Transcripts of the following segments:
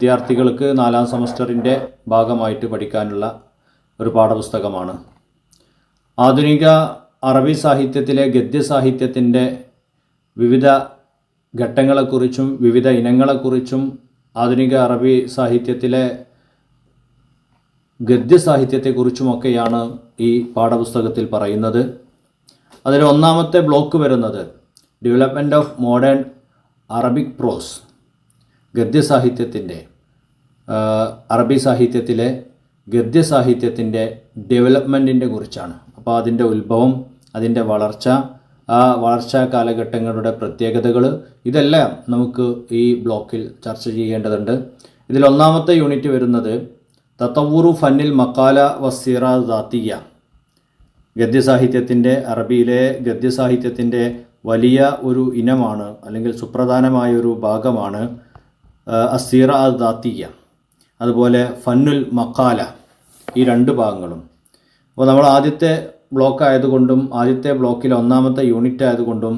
വിദ്യാർത്ഥികൾക്ക് 4ാം സെമസ്റ്ററിൻ്റെ ഭാഗമായിട്ട് പഠിക്കാനുള്ള ഒരു പാഠപുസ്തകമാണ്. ആധുനിക അറബി സാഹിത്യത്തിലെ ഗദ്യസാഹിത്യത്തിൻ്റെ വിവിധ ഘട്ടങ്ങളെക്കുറിച്ചും വിവിധ ഇനങ്ങളെക്കുറിച്ചും ആധുനിക അറബി സാഹിത്യത്തിലെ ഗദ്യസാഹിത്യത്തെക്കുറിച്ചുമൊക്കെയാണ് ഈ പാഠപുസ്തകത്തിൽ പറയുന്നത്. അതിൽ ഒന്നാമത്തെ ബ്ലോക്ക് വരുന്നത് ഡെവലപ്മെൻറ്റ് ഓഫ് മോഡേൺ അറബിക് പ്രോസ്, ഗദ്യസാഹിത്യത്തിൻ്റെ അറബി സാഹിത്യത്തിലെ ഗദ്യസാഹിത്യത്തിൻ്റെ ഡെവലപ്മെൻറ്റിൻ്റെ കുറിച്ചാണ്. അപ്പോൾ അതിൻ്റെ ഉത്ഭവം, അതിൻ്റെ വളർച്ച, ആ വളർച്ചാ കാലഘട്ടങ്ങളുടെ പ്രത്യേകതകൾ, ഇതെല്ലാം നമുക്ക് ഈ ബ്ലോക്കിൽ ചർച്ച ചെയ്യേണ്ടതുണ്ട്. ഇതിൽ ഒന്നാമത്തെ യൂണിറ്റ് വരുന്നത് തതവ്വുറു ഫന്നിൽ മക്കാല വസ്സിറ ദാത്തിയ, ഗദ്യസാഹിത്യത്തിൻ്റെ അറബിയിലെ ഗദ്യസാഹിത്യത്തിൻ്റെ വലിയ ഒരു ഇനമാണ് അല്ലെങ്കിൽ സുപ്രധാനമായൊരു ഭാഗമാണ് അസ്സിറ ദാത്തിയ, അതുപോലെ ഫന്നുൽ മക്കാല, ഈ രണ്ട് ഭാഗങ്ങളും. അപ്പോൾ നമ്മൾ ആദ്യത്തെ ബ്ലോക്ക് ആയതുകൊണ്ടും ആദ്യത്തെ ബ്ലോക്കിൽ ഒന്നാമത്തെ യൂണിറ്റ് ആയതുകൊണ്ടും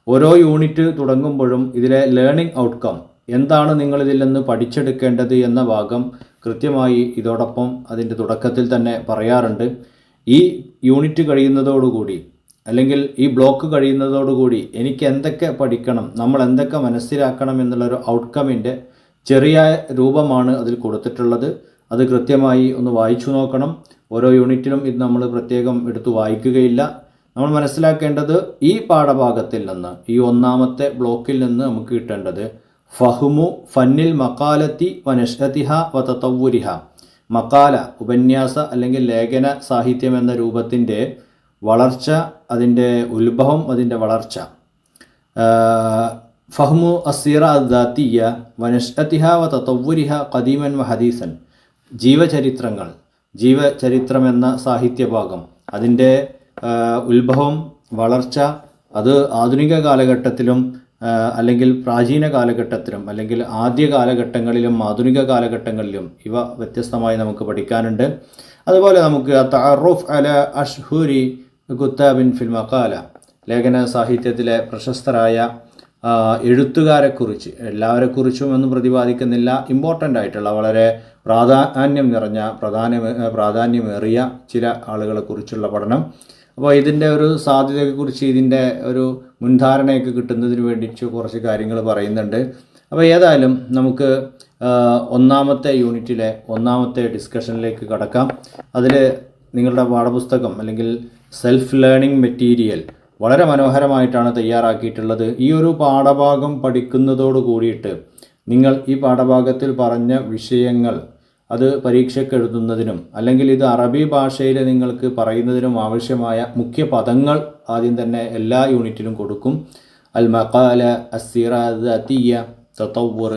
ഓരോ യൂണിറ്റ് തുടങ്ങുമ്പോഴും ഇതിലെ ലേണിംഗ് ഔട്ട്കം എന്താണ് നിങ്ങളിതിൽ നിന്ന് പഠിച്ചെടുക്കേണ്ടത് എന്ന ഭാഗം കൃത്യമായി ഇതോടൊപ്പം അതിൻ്റെ തുടക്കത്തിൽ തന്നെ പറയാറുണ്ട്. ഈ യൂണിറ്റ് കഴിയുന്നതോടുകൂടി അല്ലെങ്കിൽ ഈ ബ്ലോക്ക് കഴിയുന്നതോടുകൂടി എനിക്ക് എന്തൊക്കെ പഠിക്കണം, നമ്മൾ എന്തൊക്കെ മനസ്സിലാക്കണം എന്നുള്ളൊരു ഔട്ട്കമിൻ്റെ ചെറിയ രൂപമാണ് അതിൽ കൊടുത്തിട്ടുള്ളത്. അത് കൃത്യമായി ഒന്ന് വായിച്ചു നോക്കണം. ഓരോ യൂണിറ്റിലും ഇത് നമ്മൾ പ്രത്യേകം എടുത്തു വായിക്കുകയില്ല. നമ്മൾ മനസ്സിലാക്കേണ്ടത് ഈ പാഠഭാഗത്തിൽ നിന്ന്, ഈ ഒന്നാമത്തെ ബ്ലോക്കിൽ നിന്ന് നമുക്ക് കിട്ടേണ്ടത് ഫഹ്മു ഫന്നിൽ മക്കാലത്തി വനഷ്അതിഹ വതതവ്വുരിഹ, മക്കാല ഉപന്യാസ അല്ലെങ്കിൽ ലേഖന സാഹിത്യം എന്ന രൂപത്തിൻ്റെ വളർച്ച, അതിൻ്റെ ഉത്ഭവം, അതിൻ്റെ വളർച്ച. ഫഹ്മു അസ്സിറ അദ്ദാത്തിയ വനഷ്അതിഹ വതതവ്വുരിഹ ഖദീമൻ വഹദീസൻ, ജീവചരിത്രങ്ങൾ, ജീവചരിത്രമെന്ന സാഹിത്യഭാഗം, അതിൻ്റെ ഉത്ഭവം, വളർച്ച, അത് ആധുനിക കാലഘട്ടത്തിലും അല്ലെങ്കിൽ പ്രാചീന കാലഘട്ടത്തിലും അല്ലെങ്കിൽ ആദ്യ കാലഘട്ടങ്ങളിലും ആധുനിക കാലഘട്ടങ്ങളിലും ഇവ വ്യത്യസ്തമായി നമുക്ക് പഠിക്കാനുണ്ട്. അതുപോലെ നമുക്ക് തഅറുഫ് അല അഷ്ഹുരി കുത്താബിൻ ഫിൽ മഖാല, ലേഖന സാഹിത്യത്തിലെ പ്രശസ്തരായ എഴുത്തുകാരെക്കുറിച്ച്, എല്ലാവരെക്കുറിച്ചും ഒന്നും പ്രതിപാദിക്കുന്നില്ല, ഇമ്പോർട്ടൻ്റ് ആയിട്ടുള്ള വളരെ പ്രാധാന്യം നിറഞ്ഞ പ്രാധാന്യമേറിയ ചില ആളുകളെക്കുറിച്ചുള്ള പഠനം. അപ്പോൾ ഇതിൻ്റെ ഒരു സാധ്യതയെക്കുറിച്ച്, ഇതിൻ്റെ ഒരു മുൻധാരണയൊക്കെ കിട്ടുന്നതിന് വേണ്ടിയിട്ട് കുറച്ച് കാര്യങ്ങൾ പറയുന്നുണ്ട്. അപ്പോൾ ഏതായാലും നമുക്ക് ഒന്നാമത്തെ യൂണിറ്റിലെ ഒന്നാമത്തെ ഡിസ്കഷനിലേക്ക് കടക്കാം. അതിൽ നിങ്ങളുടെ പാഠപുസ്തകം അല്ലെങ്കിൽ സെൽഫ് ലേണിംഗ് മെറ്റീരിയൽ വളരെ മനോഹരമായിട്ടാണ് തയ്യാറാക്കിയിട്ടുള്ളത്. ഈ ഒരു പാഠഭാഗം പഠിക്കുന്നതോട് കൂടിയിട്ട് നിങ്ങൾ ഈ പാഠഭാഗത്തിൽ പറഞ്ഞ വിഷയങ്ങൾ അത് പരീക്ഷയ്ക്ക് എഴുതുന്നതിനും അല്ലെങ്കിൽ ഇത് അറബി ഭാഷയിൽ നിങ്ങൾക്ക് പറയുന്നതിനും ആവശ്യമായ മുഖ്യ പദങ്ങൾ ആദ്യം തന്നെ എല്ലാ യൂണിറ്റിലും കൊടുക്കും. അൽ മഖാല, അസ്സിറ ദാത്തിയ, തതവ്വുർ,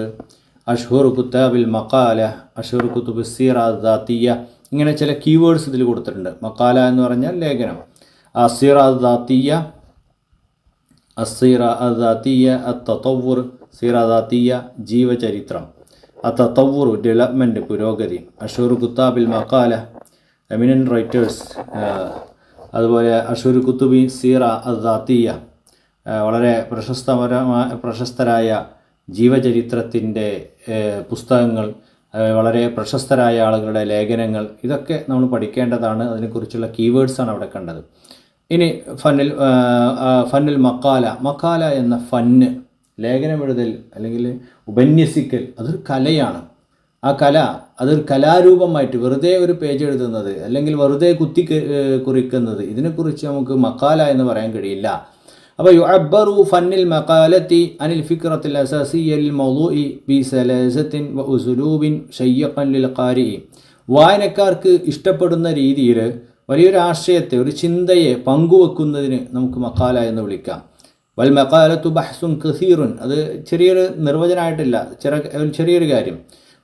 അഷ്ഹുർ കുത്താബിൽ മഖാല, അഷ്ഹുർ കുത്തുബ് അസ്സിറ ദാത്തിയ, ഇങ്ങനെ ചില കീവേഡ്സ് ഇതിൽ കൊടുത്തിട്ടുണ്ട്. മഖാല എന്ന് പറഞ്ഞാൽ ലേഖനം, അസ്സിറ ദാത്തിയ, അസ്സിറ ദാത്തിയ, തതവ്വുർ, സിറ ദാത്തിയ, ജീവചരിത്രം, തതവ്വുർ ഡെവലപ്മെൻറ്റ്, പുരോഗതി, അഷ്ഹുർ കുത്താബിൽ മഖാല, എമിനൻ്റ് റൈറ്റേഴ്സ്, അതുപോലെ അഷ്ഹുർ കുത്തുബി സീറ ദാത്തിയ, വളരെ പ്രശസ്തരായ ജീവചരിത്രത്തിൻ്റെ പുസ്തകങ്ങൾ, വളരെ പ്രശസ്തരായ ആളുകളുടെ ലേഖനങ്ങൾ, ഇതൊക്കെ നമ്മൾ പഠിക്കേണ്ടതാണ്. അതിനെക്കുറിച്ചുള്ള കീവേഡ്സാണ് അവിടെ കണ്ടത്. ഇനി ഫന്നിൽ മക്കാല, മക്കാല എന്ന ഫന്ന്, ലേഖനം എഴുതൽ അല്ലെങ്കിൽ ഉപന്യസിക്കൽ, അതൊരു കലയാണ്. ആ കല അതൊരു കലാരൂപമായിട്ട് വെറുതെ ഒരു പേജ് എഴുതുന്നത് അല്ലെങ്കിൽ വെറുതെ കുറിക്കുന്നത്, ഇതിനെക്കുറിച്ച് നമുക്ക് മക്കാല എന്ന് പറയാൻ കഴിയില്ല. അപ്പോൾ യുഅബ്ബറു ഫന്നിൽ മഖാലത്തി അനിൽ ഫിക്റത്തിൽ അസാസിയ്യ ലിൽ മൗളൂഇ ബിസലാസത്തിൻ വ ഉസ്ലൂബിൻ ശയ്യഖൻ ലിൽ ഖാരിഇ, വായനക്കാർക്ക് ഇഷ്ടപ്പെടുന്ന രീതിയിൽ വലിയൊരു ആശയത്തെ, ഒരു ചിന്തയെ പങ്കുവെക്കുന്നതിന് നമുക്ക് മഖാല എന്ന് വിളിക്കാം. വൽ മഖാലത്തു ബഹ്സുൻ കസീറുൻ, അത് ചെറിയൊരു നിർവചനമായിട്ടില്ല, ചെറിയൊരു കാര്യം.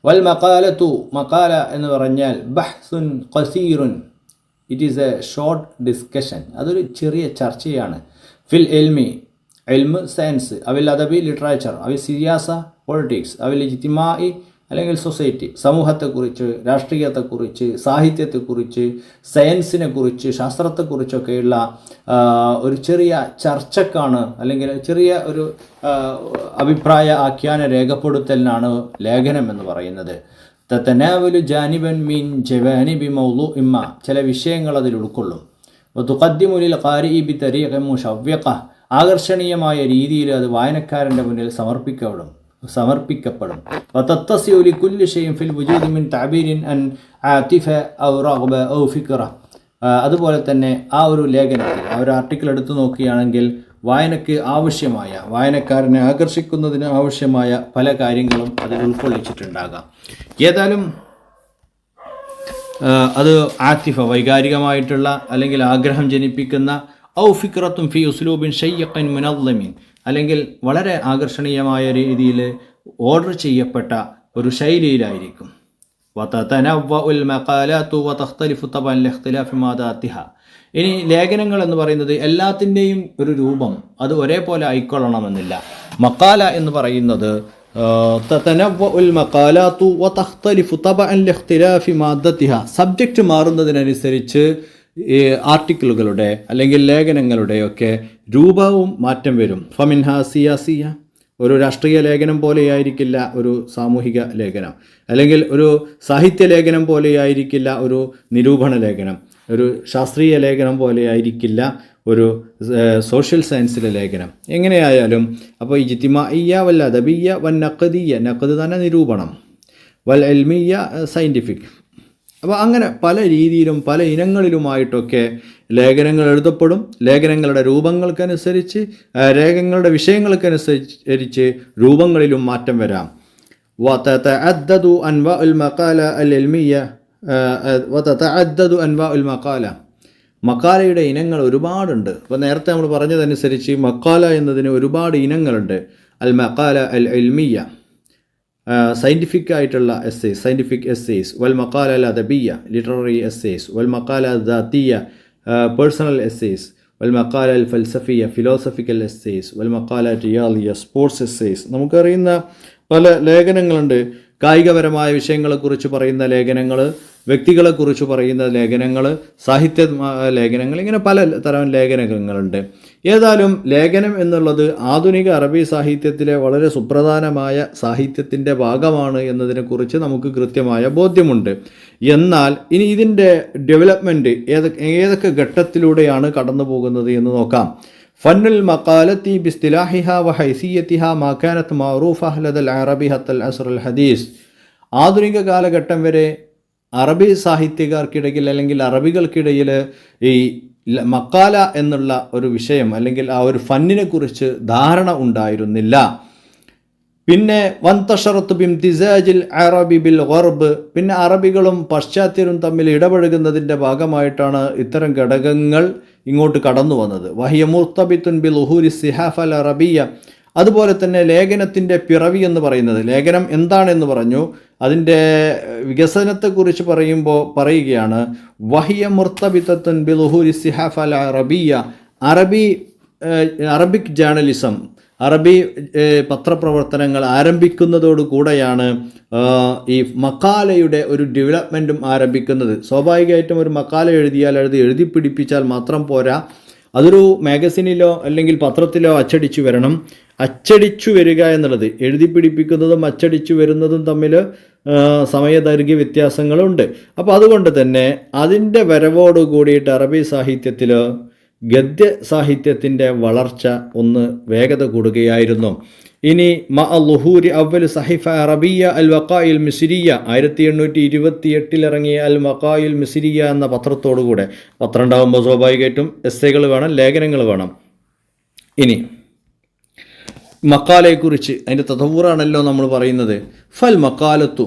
വൽ മഖാലത്തു, മഖാല എന്ന് പറഞ്ഞാൽ ബഹ്സുൻ ഖസീറുൻ, it is a short discussion, അതൊരു ചെറിയ ചർച്ചയാണ്. ഫിൽ എൽമി, എൽമ് സയൻസ്, അവിൽ അദബി ലിറ്ററേച്ചർ, അവിൽ സിയാസ പൊളിറ്റിക്സ്, അവിൽ ഇജ്തിമായി അല്ലെങ്കിൽ സൊസൈറ്റി, സമൂഹത്തെക്കുറിച്ച്, രാഷ്ട്രീയത്തെക്കുറിച്ച്, സാഹിത്യത്തെക്കുറിച്ച്, സയൻസിനെക്കുറിച്ച്, ശാസ്ത്രത്തെക്കുറിച്ചൊക്കെയുള്ള ഒരു ചെറിയ ചർച്ചക്കാണ് അല്ലെങ്കിൽ ചെറിയ ഒരു അഭിപ്രായ ആഖ്യാന രേഖപ്പെടുത്തലിനാണ് ലേഖനം എന്ന് പറയുന്നത്. തതനാവലു ജാനിബൻ മീൻ ജവാനിബി മൗളു ഇമ്മ, ചില വിഷയങ്ങൾ അതിൽ ഉൾക്കൊള്ളും. തുഖദ്ദിമു ലിൽ ഖാരിഇ ബിതരീഖ മുശവ്വഖ, ആകർഷണീയമായ രീതിയിൽ അത് വായനക്കാരൻ്റെ മുന്നിൽ സമർപ്പിക്കപ്പെടും. വതത്തസിഉ ലികുല്ലി ഷൈഇൻ ഫിൽ വുജൂദി മിൻ തഅബീരിൻ അൻ ആതിഫ ഔ റഗ്ബ ഔ ഫിക്റ. അതുപോലെ തന്നെ ആ ഒരു ലേഖനത്തിൽ, ആ ഒരു ആർട്ടിക്കിൾ എടുത്തു നോക്കുകയാണെങ്കിൽ വായനയ്ക്ക് ആവശ്യമായ, വായനക്കാരനെ ആകർഷിക്കുന്നതിന് ആവശ്യമായ പല കാര്യങ്ങളും അതിൽ ഉൾക്കൊള്ളിച്ചിട്ടുണ്ടാകാം. ഏതായാലും അത് ആതിഫ, വൈകാരികമായിട്ടുള്ള അല്ലെങ്കിൽ ആഗ്രഹം ജനിപ്പിക്കുന്ന, ഔ ഫിക്റത്തും ഫി ഉസ്ലൂബിൻ ഷയ്യഖൻ മുനദ്ദമിൻ, അല്ലെങ്കിൽ വളരെ ആകർഷണീയമായ രീതിയിൽ ഓർഡർ ചെയ്യപ്പെട്ട ഒരു ശൈലിയിലായിരിക്കും. വതതനവ്വഉൽ മഖാലാതു വതഖ്തലിഫു തബഅൻ ലിഖ്തിലാഫി മാദാതിഹ. ഇനി ലേഖനങ്ങൾ എന്ന് പറയുന്നത് എല്ലാത്തിൻ്റെയും ഒരു രൂപം അത് ഒരേപോലെ ആയിക്കൊള്ളണമെന്നില്ല. മക്കാല എന്ന് പറയുന്നത് തതനവ്വഉൽ മഖാലാതു വതഖ്തലിഫു തബഅൻ ലിഖ്തിലാഫി മാദാതിഹ, സബ്ജക്റ്റ് മാറുന്നതിനനുസരിച്ച് ഈ ആർട്ടിക്കിളുകളുടെ അല്ലെങ്കിൽ ലേഖനങ്ങളുടെയൊക്കെ രൂപവും മാറ്റം വരും. ഫമിൻഹാ സിയാസിയ, ഒരു രാഷ്ട്രീയ ലേഖനം പോലെയായിരിക്കില്ല ഒരു സാമൂഹിക ലേഖനം, അല്ലെങ്കിൽ ഒരു സാഹിത്യ ലേഖനം പോലെയായിരിക്കില്ല ഒരു നിരൂപണ ലേഖനം, ഒരു ശാസ്ത്രീയ ലേഖനം പോലെയായിരിക്കില്ല ഒരു സോഷ്യൽ സയൻസിലെ ലേഖനം. എങ്ങനെയായാലും അപ്പോൾ ഇജ്തിമാഇയ്യ വൽ അദബിയ്യ വൻ നഖദിയ്യ, നഖദ് തന്നെ നിരൂപണം, വൽ ഇൽമിയ്യ സയൻറ്റിഫിക്. അപ്പോൾ അങ്ങനെ പല രീതിയിലും പല ഇനങ്ങളിലുമായിട്ടൊക്കെ ലേഖനങ്ങൾ എഴുതപ്പെടും. ലേഖനങ്ങളുടെ രൂപങ്ങൾക്കനുസരിച്ച്, ലേഖനങ്ങളുടെ വിഷയങ്ങൾക്കനുസരിച്ച് രൂപങ്ങളിലും മാറ്റം വരാം. വതതഅദ്ദദു അൻവാഉൽ മഖാല അൽ ഇൽമിയ്യ വതതഅദ്ദദു അൻവാഉൽ മഖാല, മക്കാലയുടെ ഇനങ്ങൾ ഒരുപാടുണ്ട്. അപ്പോൾ നേരത്തെ നമ്മൾ പറഞ്ഞതനുസരിച്ച് മക്കാല എന്നതിന് ഒരുപാട് ഇനങ്ങളുണ്ട്. അൽ മഖാല അൽ ഇൽമിയ്യ, സയൻറ്റിഫിക് ആയിട്ടുള്ള എസ്സേസ്, സയൻറ്റിഫിക് എസ്സേസ്. വൽ മഖാല അൽ അദബിയ്യ, ലിറ്റററി എസ്സേസ്. വൽ മഖാല അൽ ദാത്തിയ്യ, പേഴ്സണൽ എസ്സേസ്. വൽ മഖാല അൽ ഫൽസഫിയ, ഫിലോസഫിക്കൽ എസ്സേസ്. വൽ മഖാല റിയാലിയ, സ്പോർട്സ് എസ്സേസ്. നമുക്കറിയുന്ന പല ലേഖനങ്ങളുണ്ട്. കായികപരമായ വിഷയങ്ങളെക്കുറിച്ച് പറയുന്ന ലേഖനങ്ങൾ, വ്യക്തികളെക്കുറിച്ച് പറയുന്ന ലേഖനങ്ങൾ, സാഹിത്യ ലേഖനങ്ങൾ, ഇങ്ങനെ പല തരം ലേഖനങ്ങളുണ്ട്. ഏതായാലും ലേഖനം എന്നുള്ളത് ആധുനിക അറബി സാഹിത്യത്തിലെ വളരെ സുപ്രധാനമായ സാഹിത്യത്തിൻ്റെ ഭാഗമാണ് എന്നതിനെക്കുറിച്ച് നമുക്ക് കൃത്യമായ ബോധ്യമുണ്ട്. എന്നാൽ ഇനി ഇതിൻ്റെ ഡെവലപ്മെൻറ്റ് ഏതൊക്കെ ഘട്ടത്തിലൂടെയാണ് കടന്നു പോകുന്നത് എന്ന് നോക്കാം. ഫന്നുൽ മഖാലത്തി ബിസ്തിലാഹിഹ വഹൈസിയത്തിഹ മാ കാനത്ത് മഅറൂഫ ലദൽ അറബി ഹത്തൽ അസ്റുൽ ഹദീസ്. ആധുനിക കാലഘട്ടം വരെ അറബി സാഹിത്യകാർക്കിടയിൽ അല്ലെങ്കിൽ അറബികൾക്കിടയിൽ ഈ മക്കാല എന്നുള്ള ഒരു വിഷയം അല്ലെങ്കിൽ ആ ഒരു ഫന്നിനെ കുറിച്ച് ധാരണ ഉണ്ടായിരുന്നില്ല. പിന്നെ വൻതഷറത്ത് ബിംതിസാജിൽ അറബി ബിൽ ഗർബ്, പിന്നെ അറബികളും പാശ്ചാത്യരും തമ്മിൽ ഇടപഴകുന്നതിൻ്റെ ഭാഗമായിട്ടാണ് ഇത്തരം ഘടകങ്ങൾ ഇങ്ങോട്ട് കടന്നു വന്നത്. വഹിയ മുർത്തബിത്തുൻ ബിൽ ഉഹൂരി സിഹാഫ് അൽ അറബിയ. അതുപോലെ തന്നെ ലേഖനത്തിൻ്റെ പിറവി എന്ന് പറയുന്നത്, ലേഖനം എന്താണെന്ന് പറഞ്ഞു, അതിൻ്റെ വികസനത്തെക്കുറിച്ച് പറയുകയാണ്. വഹിയ മുർത്തബിത്തുൻ ബിൽ ഉഹൂരി സിഹാഫ് അൽ അറബിയ, അറബിക് ജേർണലിസം, അറബി പത്രപ്രവർത്തനങ്ങൾ ആരംഭിക്കുന്നതോടുകൂടെയാണ് ഈ മക്കാലയുടെ ഒരു ഡെവലപ്മെൻറ്റും ആരംഭിക്കുന്നത്. സ്വാഭാവികമായിട്ടും ഒരു മക്കാല എഴുതിയാൽ എഴുതി പിടിപ്പിച്ചാൽ മാത്രം പോരാ, അതൊരു മാഗസിനിലോ അല്ലെങ്കിൽ പത്രത്തിലോ അച്ചടിച്ചു വരണം. അച്ചടിച്ചു വരിക എന്നുള്ളത്, എഴുതി പിടിപ്പിക്കുന്നതും അച്ചടിച്ചു വരുന്നതും തമ്മിൽ സമയദൈർഘ്യ വ്യത്യാസങ്ങളുണ്ട്. അപ്പോൾ അതുകൊണ്ട് തന്നെ അതിൻ്റെ വരവോട് കൂടിയിട്ട് അറബി സാഹിത്യത്തിൽ ഗദ്യ സാഹിത്യത്തിൻ്റെ വളർച്ച ഒന്ന് വേഗത കൂടുകയായിരുന്നു. ഇനി മഅ-ളുഹൂരി അവ്വൽ സഹിഫ അറബിയ അൽ വഖായിൽ മിസ്രിയ, 1828 ഇറങ്ങിയ അൽ വഖായിൽ മിസ്രിയ എന്ന പത്രത്തോടുകൂടെ, പത്രം ഉണ്ടാകുമ്പോൾ സ്വാഭാവികമായിട്ടും എസ്സേകൾ വേണം, ലേഖനങ്ങൾ വേണം. ഇനി മക്കാലയെക്കുറിച്ച് അതിൻ്റെ തദവ്വുറാണല്ലോ നമ്മൾ പറയുന്നത്. ഫൽ മക്കാലത്തു,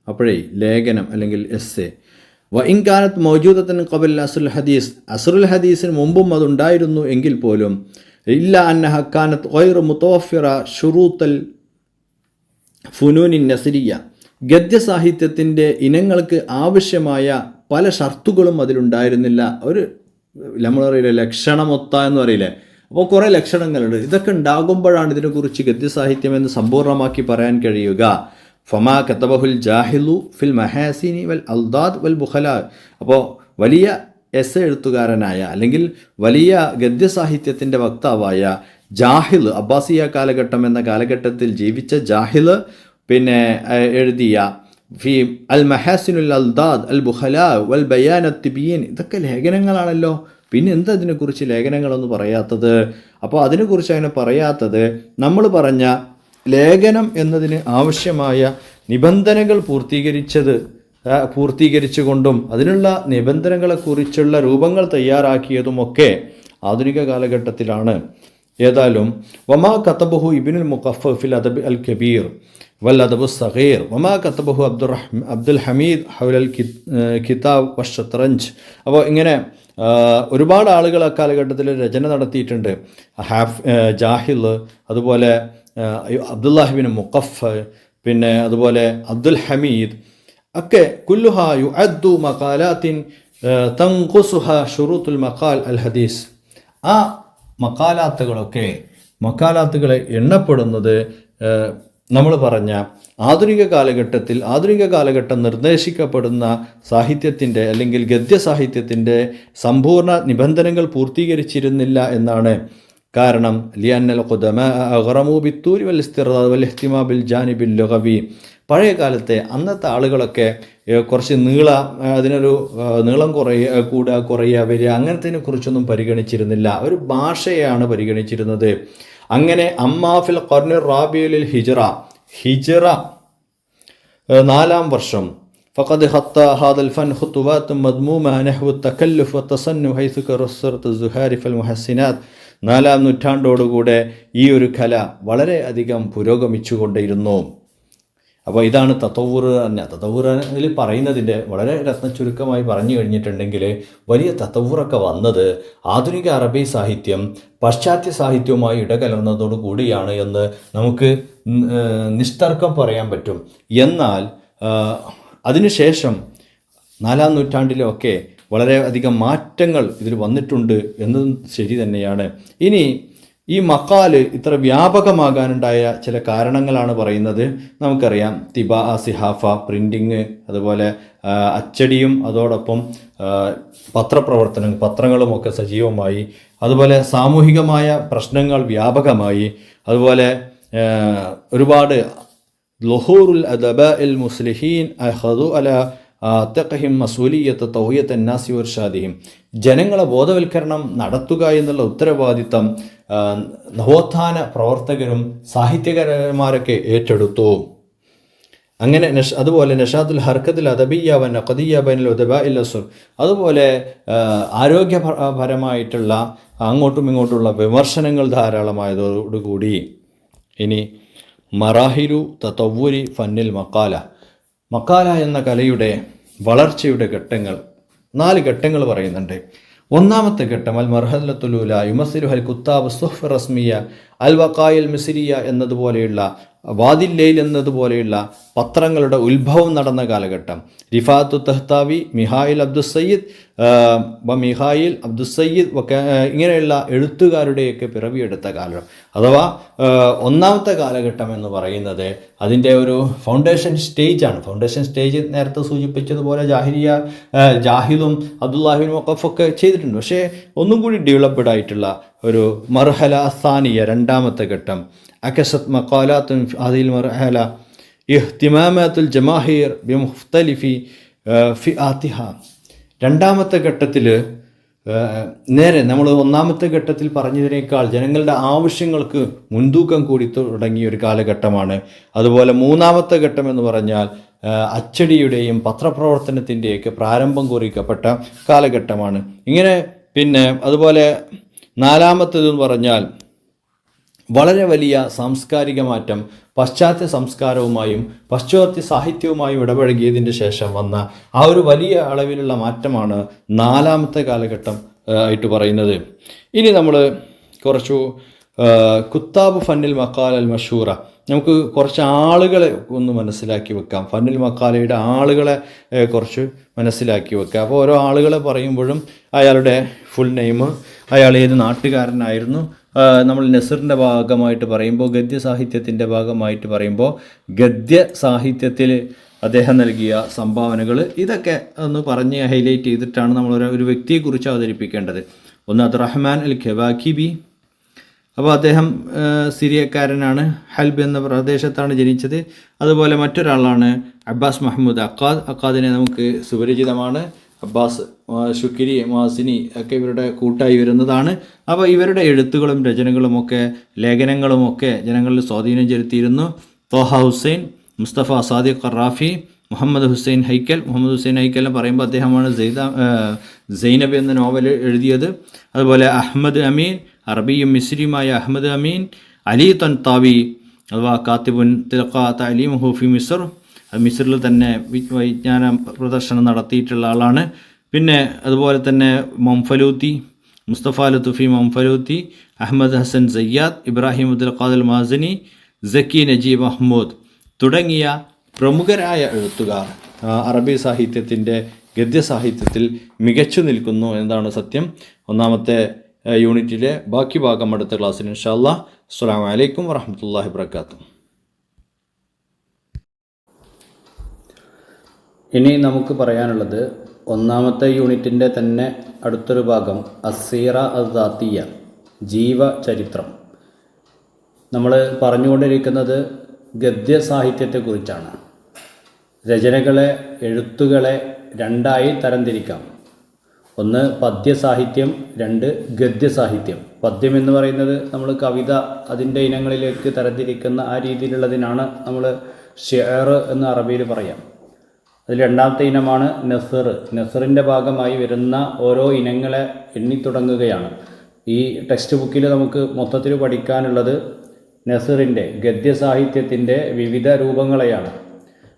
അപ്പോഴേ ലേഖനം അല്ലെങ്കിൽ എസ്സേ, വഇൻകാനത്ത് മൗജൂദത്തൻ ഖബൽ അസ്റുൽ ഹദീസ്, അസ്റുൽ ഹദീസിന് മുമ്പും അതുണ്ടായിരുന്നു എങ്കിൽ പോലും, ഇല്ല അന്നഹ കാനത്ത് ഗൈറു മുതവഫിറ ശുറൂത്തൽ ഫുനൂനിൻ നസ്രിയ, ഗദ്യസാഹിത്യത്തിൻ്റെ ഇനങ്ങൾക്ക് ആവശ്യമായ പല ഷർത്തുകളും അതിലുണ്ടായിരുന്നില്ല. ഒരു നമ്മളറിയില്ലേ ലക്ഷണമൊത്ത എന്ന് പറയില്ലേ, അപ്പോൾ കുറേ ലക്ഷണങ്ങളുണ്ട്. ഇതൊക്കെ ഉണ്ടാകുമ്പോഴാണ് ഇതിനെക്കുറിച്ച് ഗദ്യസാഹിത്യം എന്ന് സമ്പൂർണ്ണമാക്കി പറയാൻ കഴിയുക. ഫമാ കതബഹുൽ ജാഹിലു ഫിൽ മഹാസിനി വൽ അൽദാദ് വൽ ബുഖല. അപ്പോൾ വലിയ എഴുത്തുകാരനായ അല്ലെങ്കിൽ വലിയ ഗദ്യസാഹിത്യത്തിൻ്റെ വക്താവായ ജാഹിൽ, അബ്ബാസിയ കാലഘട്ടം എന്ന കാലഘട്ടത്തിൽ ജീവിച്ച ജാഹിൽ പിന്നെ എഴുതിയ ഫി അൽ മഹാസിനുൽ അൽദാദ് അൽ ബുഖല വൽ ബയാൻ അത്തിബിയൻ, ഇതൊക്കെ ലേഖനങ്ങളാണല്ലോ. പിന്നെ എന്താ ഇതിനെക്കുറിച്ച് ലേഖനങ്ങളൊന്നും പറയാത്തത്? അപ്പോൾ അതിനെക്കുറിച്ച് അങ്ങനെ പറയാത്തത് നമ്മൾ പറഞ്ഞ ലേഖനം എന്നതിന് ആവശ്യമായ നിബന്ധനകൾ പൂർത്തീകരിച്ചുകൊണ്ടും അതിനുള്ള നിബന്ധനകളെക്കുറിച്ചുള്ള രൂപങ്ങൾ തയ്യാറാക്കിയതുമൊക്കെ ആധുനിക കാലഘട്ടത്തിലാണ്. ഏതായാലും വമാ കതബഹു ഇബ്നുൽ മുഖഫഫ് ഫിൽ അദബ് അൽ കബീർ വൽ അദബ് സഗീർ വമാ കതബഹു അബ്ദുൽ ഹമീദ് ഹൗലൽ കിതാബ് വശത്രഞ്ച്. അപ്പോൾ ഇങ്ങനെ ഒരുപാട് ആളുകൾ അക്കാലഘട്ടത്തിൽ രചന നടത്തിയിട്ടുണ്ട്. ജാഹിൽ, അതുപോലെ അബ്ദുല്ലാഹിബിൻ മുഖഫ്, പിന്നെ അതുപോലെ അബ്ദുൽ ഹമീദ് ഒക്കെ കുല്ലുഹ യുഅദ്ദു മഖാലാത്തിൻ തൻഖുസുഹ ശുറൂത്തുൽ മഖാൽ അൽ ഹദീസ്. ആ മഖാലാത്തുകളെ എണ്ണപ്പെടുന്നത് നമ്മൾ പറഞ്ഞ ആധുനിക കാലഘട്ടം നിർദ്ദേശിക്കപ്പെടുന്ന സാഹിത്യത്തിൻ്റെ അല്ലെങ്കിൽ ഗദ്യസാഹിത്യത്തിൻ്റെ സമ്പൂർണ്ണ നിബന്ധനകൾ പൂർത്തീകരിച്ചിരുന്നില്ല എന്നാണ്. കാരണം ലിയന്നൽ ഖുദമ അഗ്റമു ബിത്തൂരി വൽ ഇസ്തിർദാദ് വൽ ഇഹ്തിമാ ബിൽ ജാനിബിൽ ലുഗവി. പഴയ കാലത്തെ അന്നത്തെ ആളുകളൊക്കെ കുറച്ച് അതിനൊരു നീളം കുറയുക വരിക അങ്ങനത്തിനെ കുറിച്ചൊന്നും പരിഗണിച്ചിരുന്നില്ല. ഒരു ഭാഷയാണ് പരിഗണിച്ചിരുന്നത്. അങ്ങനെ അമ്മാഫിൽ ഖർനുർ റാബിയുൽ ഹിജ്റ 4-ാം വർഷം ഫഖദ് ഖത്ത ഹാദൽ ഫൻ ഖുതുവാത് മദ്മൂമ നഹ്വു തകല്ലുഫ് വതസന്നു ഹൈസു കറസറത്ത് സുഹാരിഫ് അൽ മുഹസ്സിനാത്ത്. 4-ാം നൂറ്റാണ്ടോടുകൂടെ ഈ ഒരു കല വളരെ അധികം പുരോഗമിച്ചുകൊണ്ടിരുന്നു. അപ്പോൾ ഇതാണ് തതവ്വുർ തന്നെ. തതവ്വുറിൽ പറയുന്നതിൻ്റെ വളരെ രത്നച്ചുരുക്കമായി പറഞ്ഞു കഴിഞ്ഞിട്ടുണ്ടെങ്കിൽ വലിയ തതവ്വുറൊക്കെ വന്നത് ആധുനിക അറബി സാഹിത്യം പാശ്ചാത്യ സാഹിത്യവുമായി ഇടകലർന്നതോടു കൂടിയാണ് എന്ന് നമുക്ക് നിസ്തർക്കം പറയാൻ പറ്റും. എന്നാൽ അതിനുശേഷം 4-ാം നൂറ്റാണ്ടിലൊക്കെ വളരെ അധികം മാറ്റങ്ങൾ ഇതിൽ വന്നിട്ടുണ്ട് എന്നതും ശരി തന്നെയാണ്. ഇനി ഈ മക്കാല് ഇത്ര വ്യാപകമാകാനുണ്ടായ ചില കാരണങ്ങളാണ് പറയുന്നത്. നമുക്കറിയാം തിബാ സിഹാഫ, പ്രിൻറ്റിങ്, അതുപോലെ അച്ചടിയും അതോടൊപ്പം പത്രങ്ങളുമൊക്കെ സജീവമായി, അതുപോലെ സാമൂഹികമായ പ്രശ്നങ്ങൾ വ്യാപകമായി, അതുപോലെ ഒരുപാട് ലുഹൂറുൽ അദബാഇൽ മുസ്ലിഹീൻ അഖദു അല തഖഹിം മസൂലിയത്ത് തൗഹിയത്ത് നാസി വർഷാദിഹിം. ജനങ്ങളെ ബോധവൽക്കരണം നടത്തുക എന്നുള്ള ഉത്തരവാദിത്തം നവോത്ഥാന പ്രവർത്തകരും സാഹിത്യകാരന്മാരൊക്കെ ഏറ്റെടുത്തു. അങ്ങനെ അതുപോലെ നഷാദുൽ ഹർക്കത്തുൽ അദബിയ്യ വ നഖദിയ്യ ബൈനൽ ഉദബാഇൽ അസ്ർ, അതുപോലെ ആരോഗ്യപരമായിട്ടുള്ള അങ്ങോട്ടും ഇങ്ങോട്ടുള്ള വിമർശനങ്ങൾ ധാരാളമായതോടുകൂടി ഇനി മറാഹിലു തതവ്വുരി ഫന്നിൽ മക്കാല എന്ന കലയുടെ വളർച്ചയുടെ ഘട്ടങ്ങൾ 4 ഘട്ടങ്ങൾ പറയുന്നുണ്ട്. 1-ാമത്തെ ഘട്ടം അൽ മർഹലത്തുലൂല യുമസിലു അൽ കുത്താബ് സുഹ്ഫ് റസ്മിയ അൽ വഖായിൽ മിസ്രിയ എന്നതുപോലെയുള്ള വാദില്ലയിൽ എന്നതുപോലെയുള്ള പത്രങ്ങളുടെ ഉത്ഭവം നടന്ന കാലഘട്ടം. റിഫാത്തു തഹ്താവി, മിഹായിൽ അബ്ദുസയ്യിദ് ഇങ്ങനെയുള്ള എഴുത്തുകാരുടെയൊക്കെ പിറവിയെടുത്ത കാലം, അഥവാ 1-ാമത്തെ കാലഘട്ടം എന്ന് പറയുന്നത് അതിൻ്റെ ഒരു ഫൗണ്ടേഷൻ സ്റ്റേജാണ്. ഫൗണ്ടേഷൻ സ്റ്റേജ് നേരത്തെ സൂചിപ്പിച്ചതുപോലെ ജാഹിലും അബ്ദുല്ലാഹിബിൻ മുഖഫൊക്കെ ചെയ്തിട്ടുണ്ട്. പക്ഷേ ഒന്നും കൂടി ഡെവലപ്ഡ് ആയിട്ടുള്ള ഒരു മർഹല സാനിയ 2-ാമത്തെ ഘട്ടം. അകസത് മഖാലാത്തുൻ അതിൽ മർഹല ഇഹ്തിമാമാത്തുൽ ജമാഹിർ ബിമുഖ്തലിഫി ഫിആതിഹ. 2-ാമത്തെ ഘട്ടത്തിൽ നേരെ നമ്മൾ 1-ാമത്തെ ഘട്ടത്തിൽ പറഞ്ഞതിനേക്കാൾ ജനങ്ങളുടെ ആവശ്യങ്ങൾക്ക് മുൻതൂക്കം കൂടി തുടങ്ങിയ ഒരു കാലഘട്ടമാണ്. അതുപോലെ 3-ാമത്തെ ഘട്ടം എന്ന് പറഞ്ഞാൽ അച്ചടിയുടെയും പത്രപ്രവർത്തനത്തിൻ്റെയൊക്കെ പ്രാരംഭം കുറിക്കപ്പെട്ട കാലഘട്ടമാണ്. ഇങ്ങനെ പിന്നെ അതുപോലെ 4-ാമത്തേതെന്ന് പറഞ്ഞാൽ വളരെ വലിയ സാംസ്കാരിക മാറ്റം പാശ്ചാത്യ സംസ്കാരവുമായും പാശ്ചാത്യ സാഹിത്യവുമായും ഇടപഴകിയതിൻ്റെ ശേഷം വന്ന ആ ഒരു വലിയ അളവിലുള്ള മാറ്റമാണ് 4-ാമത്തെ കാലഘട്ടം ആയിട്ട് പറയുന്നത്. ഇനി നമ്മൾ കുറച്ചു കുത്താബ് ഫന്നിൽ മക്കാൽ അൽ മഷൂറ, നമുക്ക് കുറച്ച് ആളുകളെ ഒന്ന് മനസ്സിലാക്കി വെക്കാം. ഫന്നിൽ മക്കാലയുടെ ആളുകളെ കുറച്ച് മനസ്സിലാക്കി വെക്കാം. അപ്പോൾ ഓരോ ആളുകളെ പറയുമ്പോഴും അയാളുടെ ഫുൾ നെയിം, അയാൾ ഏത് നാട്ടുകാരനായിരുന്നു, നമ്മൾ നസറിൻ്റെ ഭാഗമായിട്ട് പറയുമ്പോൾ, ഗദ്യ സാഹിത്യത്തിൻ്റെ ഭാഗമായിട്ട് പറയുമ്പോൾ, ഗദ്യ സാഹിത്യത്തിൽ അദ്ദേഹം നൽകിയ സംഭാവനകൾ ഇതൊക്കെ ഒന്ന് പറഞ്ഞ് ഹൈലൈറ്റ് ചെയ്തിട്ടാണ് നമ്മൾ ഒരു വ്യക്തിയെക്കുറിച്ച് അവതരിപ്പിക്കേണ്ടത്. ഒന്ന് അബ്ദുറഹ്മാൻ അൽ ഖവാക്കിബി. അപ്പോൾ അദ്ദേഹം സിറിയക്കാരനാണ്, ഹൽബ് എന്ന പ്രദേശത്താണ് ജനിച്ചത്. അതുപോലെ മറ്റൊരാളാണ് അബ്ബാസ് മഹ്മൂദ് അക്കാദ്. അക്കാദിനെ നമുക്ക് സുപരിചിതമാണ്. അബ്ബാസ്, ഷുക്കിരി, മാസിനി ഒക്കെ ഇവരുടെ കൂട്ടായി വരുന്നതാണ്. അപ്പോൾ ഇവരുടെ എഴുത്തുകളും രചനകളുമൊക്കെ ലേഖനങ്ങളുമൊക്കെ ജനങ്ങളിൽ സ്വാധീനം ചെലുത്തിയിരുന്നു. തോഹ ഹുസൈൻ, മുസ്തഫ സാദിഖ് ഖറാഫി, മുഹമ്മദ് ഹുസൈൻ ഹൈക്കൽ. മുഹമ്മദ് ഹുസൈൻ ഹൈക്കൽ എന്ന് പറയുമ്പോൾ അദ്ദേഹമാണ് സൈനബ് എന്ന നോവൽ എഴുതിയത്. അതുപോലെ അഹമ്മദ് അമീൻ, അറബിയും മിസ്രിയുമായ അഹമ്മദ് അമീൻ. അലി തൻതാവി അഥവാ കാത്തിബുൻ തിൽഖ തഅലീമുഹു ഫി മിസ്ർ, മിസ്രിൽ തന്നെ വിജ്ഞാന പ്രദർശനം നടത്തിയിട്ടുള്ള ആളാണ്. പിന്നെ അതുപോലെ തന്നെ മംഫലൂത്തി, മുസ്തഫ ലത്തുഫി മംഫലൂത്തി, അഹമ്മദ് ഹസൻ സയ്യാദ്, ഇബ്രാഹിം അബ്ദുൽ ഖാദിർ മാസനി, സക്കി നജീബ് മഹ്മൂദ് തുടങ്ങിയ പ്രമുഖരായ എഴുത്തുകാർ അറബി സാഹിത്യത്തിൻ്റെ ഗദ്യ സാഹിത്യത്തിൽ മികച്ചു നിൽക്കുന്നു എന്നതാണ് സത്യം. ഒന്നാമത്തെ യൂണിറ്റിലെ ബാക്കി ഭാഗം അടുത്ത ക്ലാസ്സിൽ ഇൻഷാ അല്ലാഹ്. അസ്സലാമു അലൈക്കും വറഹ്മത്തുള്ളാഹി വബറകാതുഹു. ഇനി നമുക്ക് പറയാനുള്ളത് ഒന്നാമത്തെ യൂണിറ്റിൻ്റെ തന്നെ അടുത്തൊരു ഭാഗം അസ്സീറ അദ്ദാത്തിയ, ജീവചരിത്രം. നമ്മൾ പറഞ്ഞുകൊണ്ടിരിക്കുന്നത് ഗദ്യ സാഹിത്യത്തെക്കുറിച്ചാണ്. രചനകളെ, എഴുത്തുകളെ രണ്ടായി തരംതിരിക്കാം. ഒന്ന് പദ്യസാഹിത്യം, രണ്ട് ഗദ്യസാഹിത്യം. പദ്യം എന്ന് പറയുന്നത് നമ്മൾ കവിത അതിൻ്റെ ഇനങ്ങളിലേക്ക് തരംതിരിക്കുന്ന ആ രീതിയിലുള്ളതിനാണ് നമ്മൾ ഷിഅർ എന്ന് അറബിയിൽ പറയാം. അതിൽ രണ്ടാമത്തെ ഇനമാണ് നസർ. നസറിൻ്റെ ഭാഗമായി വരുന്ന ഓരോ ഇനങ്ങളെ എണ്ണിത്തുടങ്ങുകയാണ്. ഈ ടെക്സ്റ്റ് ബുക്കിൽ നമുക്ക് മൊത്തത്തിൽ പഠിക്കാനുള്ളത് നസറിൻ്റെ ഗദ്യസാഹിത്യത്തിൻ്റെ വിവിധ രൂപങ്ങളെയാണ്.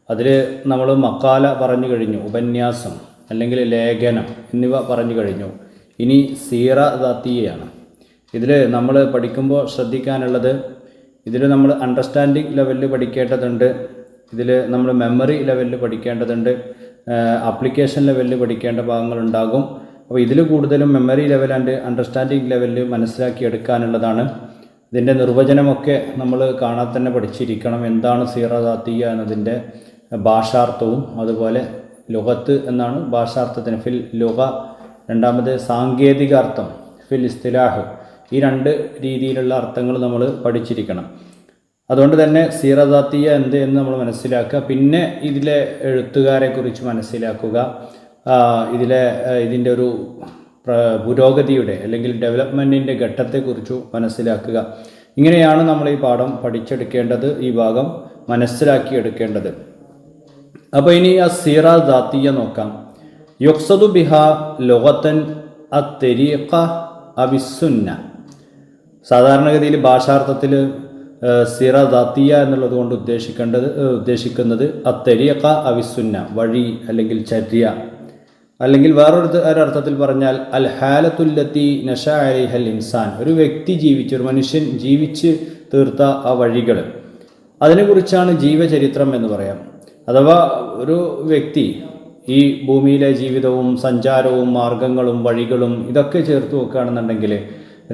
അതിൽ നമ്മൾ മക്കാല പറഞ്ഞു കഴിഞ്ഞു, ഉപന്യാസം അല്ലെങ്കിൽ ലേഖനം എന്നിവ പറഞ്ഞു കഴിഞ്ഞു. ഇനി സീറ ദാത്തിയയാണ്. ഇതിൽ നമ്മൾ പഠിക്കുമ്പോൾ ശ്രദ്ധിക്കാനുള്ളത്, ഇതിൽ നമ്മൾ അണ്ടർസ്റ്റാൻഡിങ് ലെവലിൽ പഠിക്കേണ്ടതുണ്ട്, ഇതിൽ നമ്മൾ മെമ്മറി ലെവലിൽ പഠിക്കേണ്ടതുണ്ട്, ആപ്ലിക്കേഷൻ ലെവലിൽ പഠിക്കേണ്ട ഭാഗങ്ങളുണ്ടാകും. അപ്പോൾ ഇതിൽ കൂടുതലും മെമ്മറി ലെവൽ ആൻഡ് അണ്ടർസ്റ്റാൻഡിങ് ലെവലിൽ മനസ്സിലാക്കിയെടുക്കാനുള്ളതാണ്. ഇതിൻ്റെ നിർവചനമൊക്കെ നമ്മൾ കാണാൻ തന്നെ പഠിച്ചിരിക്കണം. എന്താണ് സീറ ദാത്തിയ എന്നതിൻ്റെ ഭാഷാർത്ഥവും, അതുപോലെ ലുഗത്ത് എന്നാണ് ഭാഷാർത്ഥത്തിന്, ഫിൽ ലുഗ. രണ്ടാമത് സാങ്കേതിക അർത്ഥം, ഫിൽ ഇസ്തിലാഹ്. ഈ രണ്ട് രീതിയിലുള്ള അർത്ഥങ്ങൾ നമ്മൾ പഠിച്ചിരിക്കണം. അതുകൊണ്ട് തന്നെ സീറ ദാത്തിയ എന്ത് എന്ന് നമ്മൾ മനസ്സിലാക്കുക. പിന്നെ ഇതിലെ എഴുത്തുകാരെക്കുറിച്ച് മനസ്സിലാക്കുക, ഇതിൻ്റെ ഒരു പുരോഗതിയുടെ അല്ലെങ്കിൽ ഡെവലപ്മെൻറ്റിൻ്റെ ഘട്ടത്തെക്കുറിച്ച് മനസ്സിലാക്കുക. ഇങ്ങനെയാണ് നമ്മൾ ഈ പാഠം പഠിച്ചെടുക്കേണ്ടത്, ഈ ഭാഗം മനസ്സിലാക്കിയെടുക്കേണ്ടത്. അപ്പോൾ ഇനി ആ സീറ ദാത്തിയ നോക്കാം. യുക്സദു ബിഹ ലുഗത്തൻ അത്തരീഖ അബിസുന്ന. സാധാരണഗതിയിൽ ഭാഷാർത്ഥത്തിൽ സീറ ദാത്തിയ എന്നുള്ളത് കൊണ്ട് ഉദ്ദേശിക്കുന്നത് അത്തരീഖ അബിസുന്ന, വഴി അല്ലെങ്കിൽ ചര്യ. അല്ലെങ്കിൽ ഒരർത്ഥത്തിൽ പറഞ്ഞാൽ അൽ ഹാലത്തുല്ലത്തി നശഅ അലൈഹൽ ഇൻസാൻ, ഒരു വ്യക്തി ഒരു മനുഷ്യൻ ജീവിച്ച് തീർത്ത ആ വഴികൾ, അതിനെക്കുറിച്ചാണ് ജീവചരിത്രം എന്ന് പറയാം. അഥവാ ഒരു വ്യക്തി ഈ ഭൂമിയിലെ ജീവിതവും സഞ്ചാരവും മാർഗങ്ങളും വഴികളും ഇതൊക്കെ ചേർത്ത് വെക്കുകയാണെന്നുണ്ടെങ്കിൽ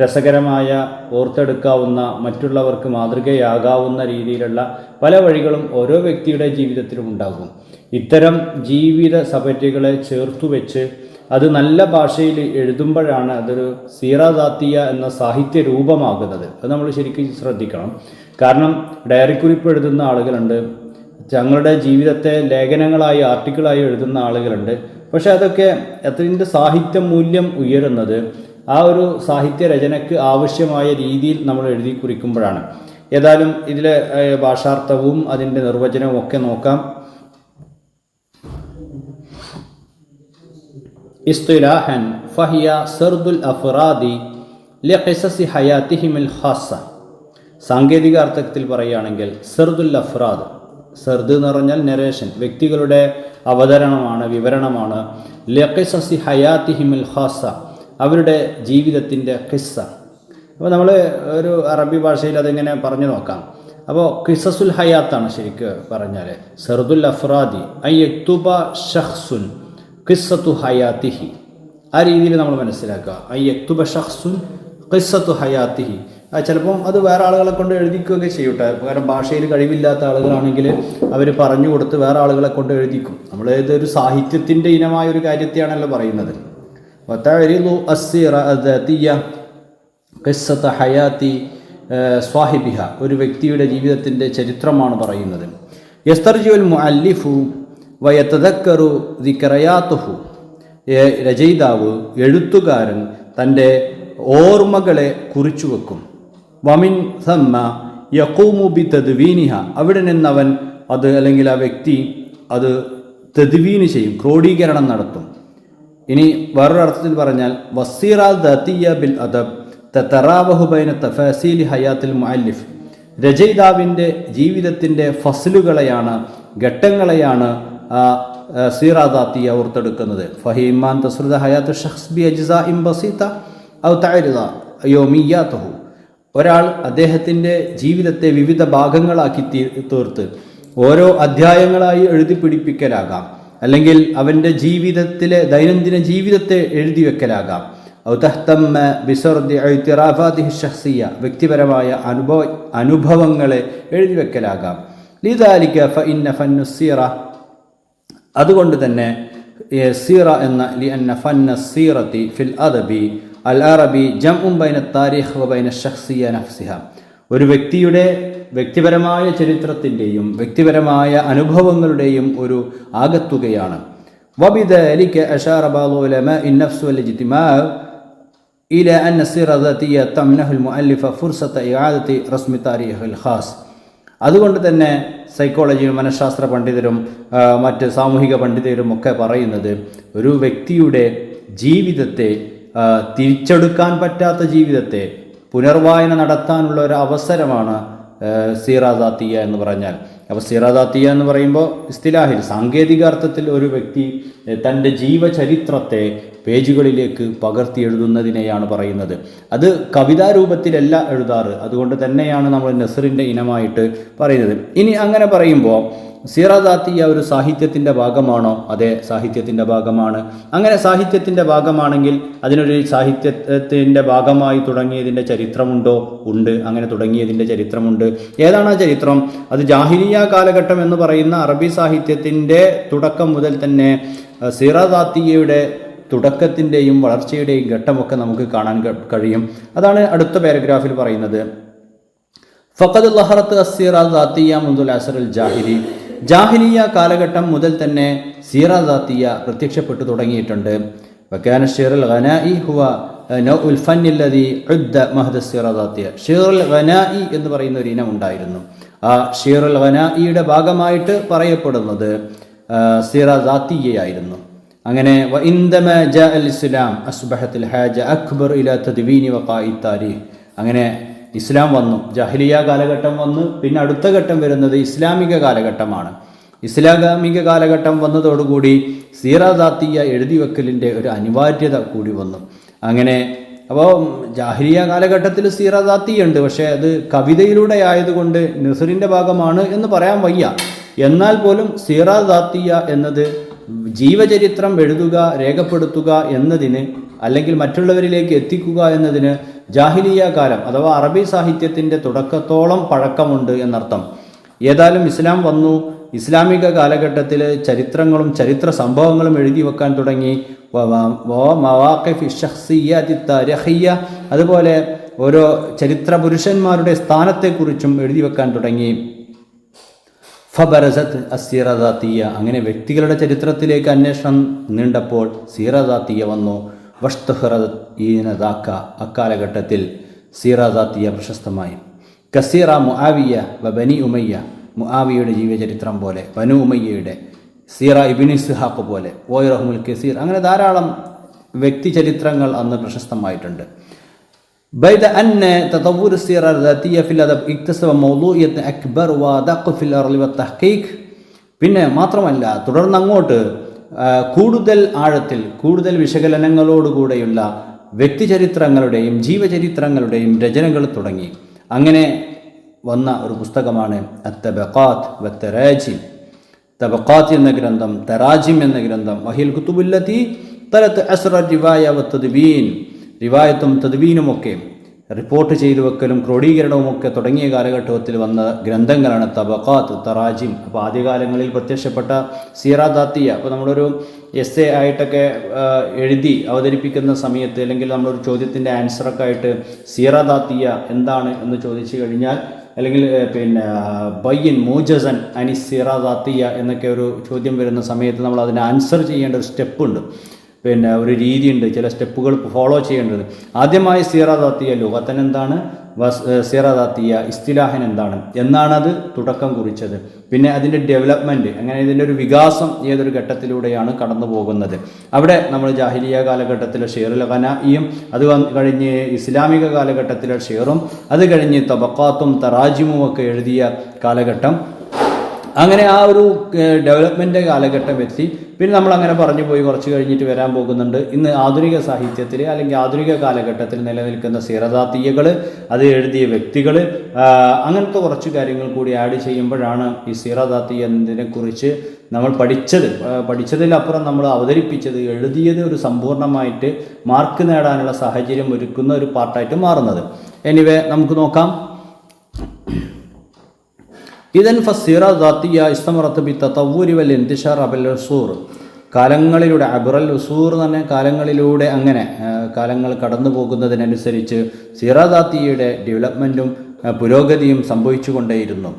രസകരമായ, ഓർത്തെടുക്കാവുന്ന, മറ്റുള്ളവർക്ക് മാതൃകയാകാവുന്ന രീതിയിലുള്ള പല വഴികളും ഓരോ വ്യക്തിയുടെ ജീവിതത്തിലും ഉണ്ടാകും. ഇത്തരം ജീവിത സപര്യകളെ ചേർത്തു വെച്ച് അത് നല്ല ഭാഷയിൽ എഴുതുമ്പോഴാണ് അതൊരു സീറ ദാത്തിയ എന്ന സാഹിത്യ രൂപമാകുന്നത്. അത് നമ്മൾ ശരിക്കും ശ്രദ്ധിക്കണം. കാരണം ഡയറിക്കുറിപ്പ് എഴുതുന്ന ആളുകളുണ്ട്, തങ്ങളുടെ ജീവിതത്തെ ലേഖനങ്ങളായി ആർട്ടിക്കിളായി എഴുതുന്ന ആളുകളുണ്ട്. പക്ഷെ അതൊക്കെ അതിൻ്റെ സാഹിത്യ മൂല്യം ഉയരുന്നത് ആ ഒരു സാഹിത്യ രചനയ്ക്ക് ആവശ്യമായ രീതിയിൽ നമ്മൾ എഴുതി കുറിക്കുമ്പോഴാണ്. ഏതായാലും ഇതിലെ ഭാഷാർത്ഥവും അതിൻ്റെ നിർവചനവും ഒക്കെ നോക്കാം. ഇസ്തിലാഹൻ ഫഹിയ സർദുൽ അഫ്റാദി ലിഖിസസി ഹയാതിഹിമിൽ ഖാസ്സ. സാങ്കേതിക അർത്ഥത്തിൽ പറയുകയാണെങ്കിൽ സർദുൽ അഫ്റാദ്, സർദ് എന്ന് പറഞ്ഞാൽ നരേഷൻ, വ്യക്തികളുടെ അവതരണമാണ്, വിവരണമാണ്. ലിഖിസസി ഹയാതിഹിമിൽ ഖാസ്സ, അവരുടെ ജീവിതത്തിൻ്റെ ഖിസ്സ. അപ്പോൾ നമ്മൾ ഒരു അറബി ഭാഷയിൽ അതെങ്ങനെ പറഞ്ഞു നോക്കാം. അപ്പോൾ ഖിസസുൽ ഹയാത്താണ് ശരിക്ക് പറഞ്ഞാൽ. സർദുൽ അഫ്റാദി ഐ യക്തുബ ഷഖ്സുൻ ഖിസ്സത്തു ഹയാത്തിഹി, ആ രീതിയിൽ നമ്മൾ മനസ്സിലാക്കുക. ഐ യക്തുബ ഷഖ്സുൻ ഖിസ്സത്തു ഹയാത്തിഹി, ചിലപ്പം അത് വേറെ ആളുകളെ കൊണ്ട് എഴുതിക്കുകയൊക്കെ ചെയ്യട്ടെ. കാരണം ഭാഷയിൽ കഴിവില്ലാത്ത ആളുകളാണെങ്കിൽ അവർ പറഞ്ഞു കൊടുത്ത് വേറെ ആളുകളെ കൊണ്ട് എഴുതിക്കും. നമ്മൾ ഇതൊരു സാഹിത്യത്തിൻ്റെ ഇനമായ ഒരു കാര്യത്തെയാണല്ലോ പറയുന്നത്. സ്വാഹിബിഹ, ഒരു വ്യക്തിയുടെ ജീവിതത്തിൻ്റെ ചരിത്രമാണ് പറയുന്നത്. യസ്തർജിഉൽ മുഅല്ലിഫു വയതദക്കറു ദിക്റയാതുഹു, രചയിതാവ് എഴുത്തുകാരൻ തൻ്റെ ഓർമ്മകളെ കുറിച്ചു വെക്കും. വമിൻ സമ്മ യഖൂമു ബി തദ്വീനിഹ, അവിടെ നിന്നവൻ അത് അല്ലെങ്കിൽ ആ വ്യക്തി അത് തദ്വീന് ചെയ്യും, ക്രോഡീകരണം നടത്തും. ഇനി വേറൊരർത്ഥത്തിൽ പറഞ്ഞാൽ വസീറാ ദാതിയ ബിൽ അദബ് തതറാവഹു ബൈന തഫാസീലി ഹയാത്തിൽ മുഅല്ലിഫ്, രചയിതാവിൻ്റെ ജീവിതത്തിൻ്റെ ഫസ്ലുകളെയാണ്, ഘട്ടങ്ങളെയാണ് സീറാദാത്തിയ ഓർത്തെടുക്കുന്നത്. ഫഹിമാൻ തസ്രുദ ഹയാത്തു ഷഖ്സ് ബി അജ്സാഇൻ ബസീത ഔ തഅരിദ യൗമിയാതുഹു, ഒരാൾ അദ്ദേഹത്തിൻ്റെ ജീവിതത്തെ വിവിധ ഭാഗങ്ങളാക്കി തീർത്ത് ഓരോ അധ്യായങ്ങളായി എഴുതി പിടിപ്പിക്കലാകാം, അല്ലെങ്കിൽ അവൻ്റെ ജീവിതത്തിലെ ദൈനംദിന ജീവിതത്തെ എഴുതി വെക്കലാകാം. ഔ തഹ്തമ്മ ബിസർദി ഇഅ്തിറാഫാതിഹി ഷഖ്സിയ്യ, വ്യക്തിപരമായ അനുഭവങ്ങളെ എഴുതി വെക്കലാകാം. ലിദാലിക ഫഇന്ന ഫന്നുസ്സിറ, അതുകൊണ്ട് തന്നെ സീറ എന്ന ലിഅന്ന ഫന്ന സീറത്തി ഫിൽ അദബി അൽ അറബി ജംഉൻ ബൈന താരിഖ് വ ബൈന ഷഖ്സിയ്യ നഫ്സിഹ, ഒരു വ്യക്തിയുടെ വ്യക്തിപരമായ ചരിത്രത്തിൻ്റെയും വ്യക്തിപരമായ അനുഭവങ്ങളുടെയും ഒരു ആകത്തുകയാണ്. വബിദാലിക അശാറ ബഅദു ഉലമാഇ النفس والاجتماع إلى أن السيرة الذاتية تمنح المؤلف فرصة إعادة رسم تاريخ الخاص. അതുകൊണ്ട് തന്നെ സൈക്കോളജിയും മനഃശാസ്ത്ര പണ്ഡിതരും മറ്റ് സാമൂഹിക പണ്ഡിതരും ഒക്കെ പറയുന്നത് ഒരു വ്യക്തിയുടെ ജീവിതത്തെ, തിരിച്ചെടുക്കാൻ പറ്റാത്ത ജീവിതത്തെ പുനർവായന നടത്താനുള്ള ഒരു അവസരമാണ് സീറാദാത്തിയ എന്ന് പറഞ്ഞാൽ. അപ്പോൾ സീറാദാത്തിയ എന്ന് പറയുമ്പോൾ ഇസ്തിലാഹിൽ സാങ്കേതിക അർത്ഥത്തിൽ ഒരു വ്യക്തി തൻ്റെ ജീവചരിത്രത്തെ പേജുകളിലേക്ക് പകർത്തി എഴുതുന്നതിനെയാണ് പറയുന്നത്. അത് കവിതാരൂപത്തിലല്ല എഴുതാറ്, അതുകൊണ്ട് തന്നെയാണ് നമ്മൾ നസറിൻ്റെ ഇനമായിട്ട് പറയുന്നത്. ഇനി അങ്ങനെ പറയുമ്പോൾ സീറാദാത്തിയ ഒരു സാഹിത്യത്തിൻ്റെ ഭാഗമാണോ? അതെ, സാഹിത്യത്തിൻ്റെ ഭാഗമാണ്. അങ്ങനെ സാഹിത്യത്തിൻ്റെ ഭാഗമാണെങ്കിൽ അതിനൊരു സാഹിത്യത്തിൻ്റെ ഭാഗമായി തുടങ്ങിയതിൻ്റെ ചരിത്രമുണ്ടോ? ഉണ്ട്, അങ്ങനെ തുടങ്ങിയതിൻ്റെ ചരിത്രമുണ്ട്. ഏതാണ് ആ ചരിത്രം? അത് ജാഹിലിയ കാലഘട്ടം എന്ന് പറയുന്ന അറബി സാഹിത്യത്തിൻ്റെ തുടക്കം മുതൽ തന്നെ സീറാദാത്തിയയുടെ തുടക്കത്തിൻ്റെയും വളർച്ചയുടെയും ഘട്ടമൊക്കെ നമുക്ക് കാണാൻ കഴിയും. അതാണ് അടുത്ത പാരഗ്രാഫിൽ പറയുന്നത്. ഫഖദ് ലഹറത്ത് അസ്സിറാദാത്തിയ മുൻദുൽ അസ്റുൽ ജാഹിലി, ജാഹിലിയ കാലഘട്ടം മുതൽ തന്നെ സീറാദാത്തിയ പ്രത്യക്ഷപ്പെട്ടു തുടങ്ങിയിട്ടുണ്ട്. വകാന ഷിറുൽ ഗനാഇ ഹുവ നൗഉൽ ഫന്നില്ലദി ഉദ്ദ മഹദ സീറാദാത്തിയ, ഷിറുൽ ഗനാഇ എന്ന് പറയുന്ന ഒരു ഇനം ഉണ്ടായിരുന്നു. ആ ഷിറുൽ ഗനാഇയുടെ ഭാഗമായിട്ട് പറയപ്പെടുന്നത് സീറാദാത്തിയയായിരുന്നു. അങ്ങനെ വഇൻദമ ജാ അൽ ഇസ്ലാം അസ്ബഹത്തുൽ ഹാജ അക്ബർ ഇലാ തദ്വീനി വഖാഇ താരീഖ്, അങ്ങനെ ഇസ്ലാം വന്നു, ജാഹിലിയ കാലഘട്ടം വന്നു, പിന്നെ അടുത്ത ഘട്ടം വരുന്നത് ഇസ്ലാമിക കാലഘട്ടമാണ്. ഇസ്ലാമിക കാലഘട്ടം വന്നതോടുകൂടി സീറാദാത്തിയ എഴുതി വെക്കലിൻ്റെ ഒരു അനിവാര്യത കൂടി വന്നു. അങ്ങനെ അപ്പോൾ ജാഹിലിയ കാലഘട്ടത്തിൽ സീറാദാത്തിയ ഉണ്ട്, പക്ഷേ അത് കവിതയിലൂടെ ആയതുകൊണ്ട് നസറിൻ്റെ ഭാഗമാണ് എന്ന് പറയാൻ വയ്യ. എന്നാൽ പോലും സീറാദാത്തിയ എന്നത് ജീവചരിത്രം എഴുതുക, രേഖപ്പെടുത്തുക എന്നതിന്, അല്ലെങ്കിൽ മറ്റുള്ളവരിലേക്ക് എത്തിക്കുക എന്നതിന് ജാഹിലിയ കാലം അഥവാ അറബി സാഹിത്യത്തിൻ്റെ തുടക്കത്തോളം പഴക്കമുണ്ട് എന്നർത്ഥം. ഏതായാലും ഇസ്ലാം വന്നു, ഇസ്ലാമിക കാലഘട്ടത്തിൽ ചരിത്രങ്ങളും ചരിത്ര സംഭവങ്ങളും എഴുതി വെക്കാൻ തുടങ്ങി. അതുപോലെ ഓരോ ചരിത്ര പുരുഷന്മാരുടെ സ്ഥാനത്തെക്കുറിച്ചും എഴുതി വെക്കാൻ തുടങ്ങി. ഫബറസത്ത് അസീറാദാത്തിയ, അങ്ങനെ വ്യക്തികളുടെ ചരിത്രത്തിലേക്ക് അന്വേഷണം നീണ്ടപ്പോൾ സീറാദാത്തിയ വന്നു. വഷ്തഹറത് ഈനദാക്ക, അക്കാലഘട്ടത്തിൽ സീറാദാത്തിയ പ്രശസ്തമായി. കസീറ മുആവിയ വ ബനി ഉമയ്യ, മുആവിയയുടെ ജീവചരിത്രം പോലെ, ബനു ഉമയ്യയുടെ സീറ ഇബ്നു ഇസ്ഹാഖ് പോലെ, വൈറഹുൽ കസീർ, അങ്ങനെ ധാരാളം വ്യക്തി ചരിത്രങ്ങൾ അന്ന് പ്രശസ്തമായിട്ടുണ്ട്. بيد أن تطور السيرة الذاتية في الأدب اكتسب موضوعية أكبر وأدق في الأرض والتحقيق. പിന്നെ മാത്രമല്ല, തുടർന്നങ്ങോട്ട് കൂടുതൽ ആഴത്തിൽ, കൂടുതൽ വിശകലനങ്ങളോടുകൂടെയുള്ള വ്യക്തിചരിത്രങ്ങളുടെയും ജീവചരിത്രങ്ങളുടെയും രചനകൾ തുടങ്ങി. അങ്ങനെ വന്ന ഒരു പുസ്തകമാണ് അത്തബഖാത്ത് വത്തറാജിം. തബഖാത്ത് എന്ന ഗ്രന്ഥം, തറാജിം എന്ന ഗ്രന്ഥം. വഹിൽ കുത്തുബുല്ലത്തി തലത്ത് അസ്റ റിവായ വത്തദ്വീൻ, റിവായത്തും തദ്വീനുമൊക്കെ റിപ്പോർട്ട് ചെയ്തു വെക്കലും ക്രോഡീകരണവുമൊക്കെ തുടങ്ങിയ കാലഘട്ടത്തിൽ വന്ന ഗ്രന്ഥങ്ങളാണ് തബഖാത്ത്, തറാജിം. അപ്പോൾ ആദ്യകാലങ്ങളിൽ പ്രത്യക്ഷപ്പെട്ട സീറ ദാത്തിയ, അപ്പോൾ നമ്മളൊരു എസ്സേ ആയിട്ടൊക്കെ എഴുതി അവതരിപ്പിക്കുന്ന സമയത്ത്, അല്ലെങ്കിൽ നമ്മളൊരു ചോദ്യത്തിൻ്റെ ആൻസറൊക്കെ ആയിട്ട് സീറ ദാത്തിയ എന്താണ് എന്ന് ചോദിച്ചു കഴിഞ്ഞാൽ, അല്ലെങ്കിൽ ബയ്യൻ മൂജസൻ അനി സീറ ദാത്തിയ എന്നൊക്കെ ഒരു ചോദ്യം വരുന്ന സമയത്ത് നമ്മൾ അതിന് ആൻസർ ചെയ്യേണ്ട ഒരു സ്റ്റെപ്പുണ്ട്, ഒരു രീതിയുണ്ട്, ചില സ്റ്റെപ്പുകൾ ഫോളോ ചെയ്യേണ്ടത്. ആദ്യമായി സീറ ദാത്തിയ ലുഗത്തൻ എന്താണ്, സീറ ദാത്തിയ ഇസ്തിലാഹൻ എന്താണ് എന്നാണത് തുടക്കം കുറിച്ചത്. പിന്നെ അതിൻ്റെ ഡെവലപ്മെൻറ്റ്, അങ്ങനെ ഇതിൻ്റെ ഒരു വികാസം ഏതൊരു ഘട്ടത്തിലൂടെയാണ് കടന്നു പോകുന്നത്. അവിടെ നമ്മൾ ജാഹിലിയ കാലഘട്ടത്തിലെ ഷെയറുൽ ഖനാഇയും, അത് കഴിഞ്ഞ് ഇസ്ലാമിക കാലഘട്ടത്തിലെ ഷെയറും, അത് കഴിഞ്ഞ് തബഖാത്തും തറാജിമും ഒക്കെ എഴുതിയ കാലഘട്ടം, അങ്ങനെ ആ ഒരു ഡെവലപ്മെൻ്റ് കാലഘട്ടം എത്തി. പിന്നെ നമ്മളങ്ങനെ പറഞ്ഞു പോയി. കുറച്ച് കഴിഞ്ഞിട്ട് വരാൻ പോകുന്നുണ്ട് ഇന്ന് ആധുനിക സാഹിത്യത്തിൽ അല്ലെങ്കിൽ ആധുനിക കാലഘട്ടത്തിൽ നിലനിൽക്കുന്ന സീറദാത്തിയകൾ, അത് എഴുതിയ വ്യക്തികൾ, അങ്ങനത്തെ കുറച്ച് കാര്യങ്ങൾ കൂടി ആഡ് ചെയ്യുമ്പോഴാണ് ഈ സീറദാത്തിയ എന്നതിനെക്കുറിച്ച് നമ്മൾ പഠിച്ചതിലപ്പുറം നമ്മൾ അവതരിപ്പിച്ചത്, എഴുതിയത് ഒരു സമ്പൂർണ്ണമായിട്ട് മാർക്ക് നേടാനുള്ള സാഹചര്യം ഒരുക്കുന്ന ഒരു പാർട്ടായിട്ട് മാറുന്നത്. എനിവേ നമുക്ക് നോക്കാം. ഇദൻ ഫസ്സിറ ദാത്തിയ ഇസ്തമറത്ത് ബി തതവ്വുരി വൽ ഇന്തിശാർ അബൽ ഉസൂർ, കാലങ്ങളിലൂടെ, അബ്റൽ ഉസൂർ തന്നെ കാലങ്ങളിലൂടെ, അങ്ങനെ കാലങ്ങൾ കടന്നു പോകുന്നതിനനുസരിച്ച് സീറ ദാത്തിയയുടെ ഡെവലപ്മെൻറ്റും പുരോഗതിയും സംഭവിച്ചു കൊണ്ടേയിരുന്നു.